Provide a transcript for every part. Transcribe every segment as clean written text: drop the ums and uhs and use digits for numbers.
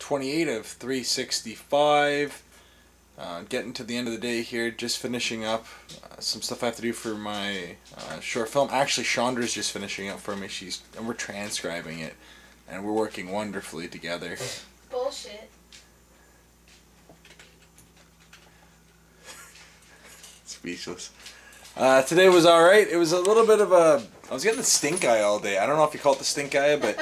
28 of 365. Getting to the end of the day here, just finishing up some stuff I have to do for my short film. Actually, Chandra's just finishing up for me. And we're transcribing it, and we're working wonderfully together. Bullshit. Speechless. Today was alright. It was a little bit of a... I was getting the stink eye all day. I don't know if you call it the stink eye, but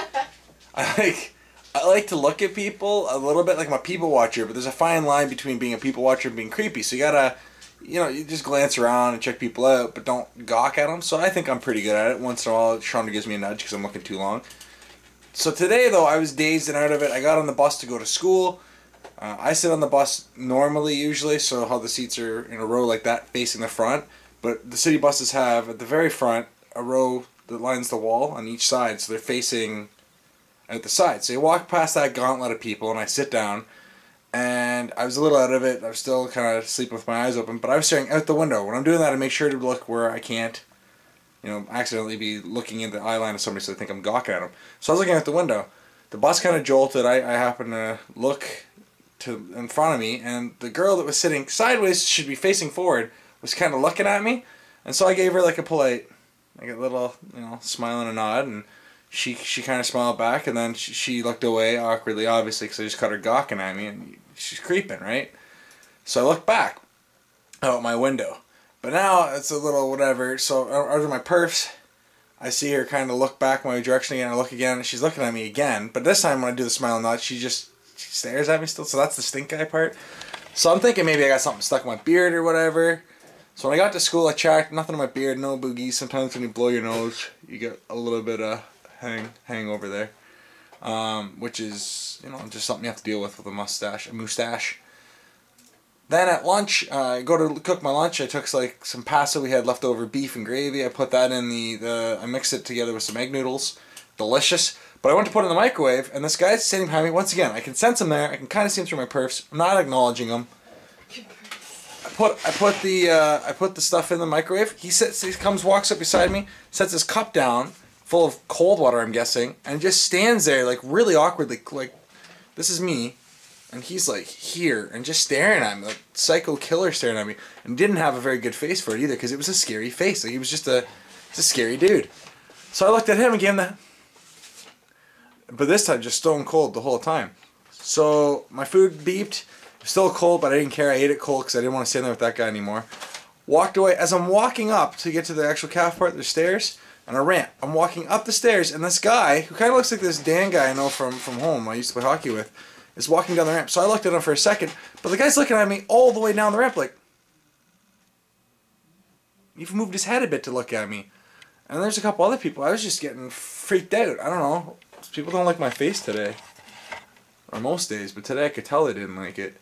I like to look at people a little bit like I'm a people watcher, but there's a fine line between being a people watcher and being creepy. So you gotta, you just glance around and check people out, but don't gawk at them. So I think I'm pretty good at it. Once in a while, Chandra gives me a nudge because I'm looking too long. So today, though, I was dazed and out of it. I got on the bus to go to school. I sit on the bus normally, usually, so how the seats are in a row like that, facing the front. But the city buses have, at the very front, a row that lines the wall on each side, so they're facing out the side. So you walk past that gauntlet of people, and I sit down, and I was a little out of it. I was still kind of sleeping with my eyes open, but I was staring out the window. When I'm doing that, I make sure to look where I can't, accidentally be looking in the eye line of somebody so they think I'm gawking at them. So I was looking out the window. The bus kind of jolted. I happened to look in front of me, and the girl that was sitting sideways, should be facing forward, was kind of looking at me, and so I gave her like a polite, like a little, smile and a nod, and she kind of smiled back, and then she looked away awkwardly, obviously, because I just caught her gawking at me, and she's creeping, right? So I looked back out my window, but now it's a little whatever. So out of my purse, I see her kind of look back my direction again. I look again, and she's looking at me again. But this time when I do the smile and nod, she stares at me still. So that's the stink eye part. So I'm thinking maybe I got something stuck in my beard or whatever. So when I got to school, I checked, nothing in my beard, no boogies. Sometimes when you blow your nose, you get a little bit of hangover there, which is, just something you have to deal with a moustache. Then at lunch, I go to cook my lunch. I took like some pasta we had leftover, beef and gravy. I put that in I mixed it together with some egg noodles. Delicious. But I went to put it in the microwave, and this guy's sitting behind me. Once again, I can sense him there. I can kind of see him through my perfs. I'm not acknowledging him. I put the stuff in the microwave. He walks up beside me, sets his cup down, full of cold water, I'm guessing, and just stands there like really awkwardly, like this is me, and he's like here and just staring at me, like psycho killer staring at me, and didn't have a very good face for it either, because it was a scary face. Like he was just a scary dude. So I looked at him and gave him that, but this time just stone cold the whole time. So my food beeped. Still cold, but I didn't care. I ate it cold because I didn't want to stand there with that guy anymore. Walked away. As I'm walking up to get to the actual calf part, there's stairs and a ramp. I'm walking up the stairs, and this guy, who kind of looks like this Dan guy I know from home, I used to play hockey with, is walking down the ramp. So I looked at him for a second, but the guy's looking at me all the way down the ramp like, he moved his head a bit to look at me. And there's a couple other people. I was just getting freaked out. I don't know. People don't like my face today. Or most days, but today I could tell they didn't like it.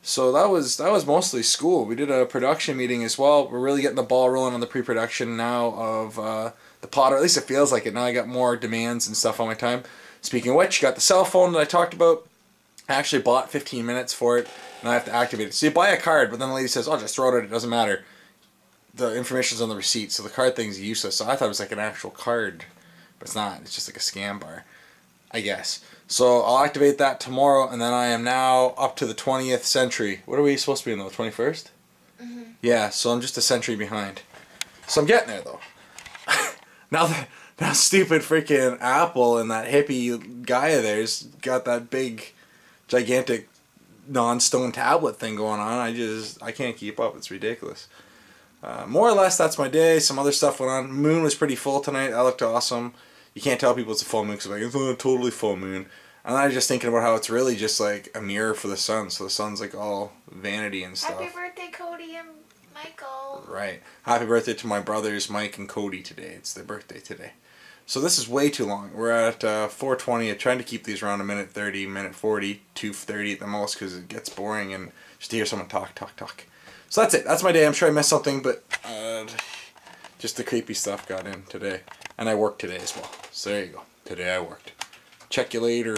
So that was mostly school. We did a production meeting as well. We're really getting the ball rolling on the pre-production now of the pod, or at least it feels like it. Now I got more demands and stuff on my time. Speaking of which, got the cell phone that I talked about. I actually bought 15 minutes for it, and I have to activate it. So you buy a card, but then the lady says, "Oh, just throw it out. It doesn't matter. The information's on the receipt, so the card thing's useless." So I thought it was like an actual card, but it's not. It's just like a scam bar, I guess. So I'll activate that tomorrow, and then I am now up to the 20th century. What are we supposed to be in, though? 21st? Mm-hmm. Yeah, so I'm just a century behind. So I'm getting there, though. Now that stupid freaking Apple and that hippie guy of theirs got that big, gigantic, non-stone tablet thing going on, I can't keep up. It's ridiculous. More or less, that's my day. Some other stuff went on. Moon was pretty full tonight. That looked awesome. You can't tell people it's a full moon because it's not a totally full moon. And I was just thinking about how it's really just like a mirror for the sun. So the sun's like all vanity and stuff. Happy birthday, Cody and Michael. Right. Happy birthday to my brothers, Mike and Cody, today. It's their birthday today. So this is way too long. We're at 4:20. I'm trying to keep these around a minute 30, minute 40, 2:30 at the most because it gets boring and just to hear someone talk. So that's it. That's my day. I'm sure I missed something, but just the creepy stuff got in today. And I worked today as well. So there you go. Today I worked. Check you later.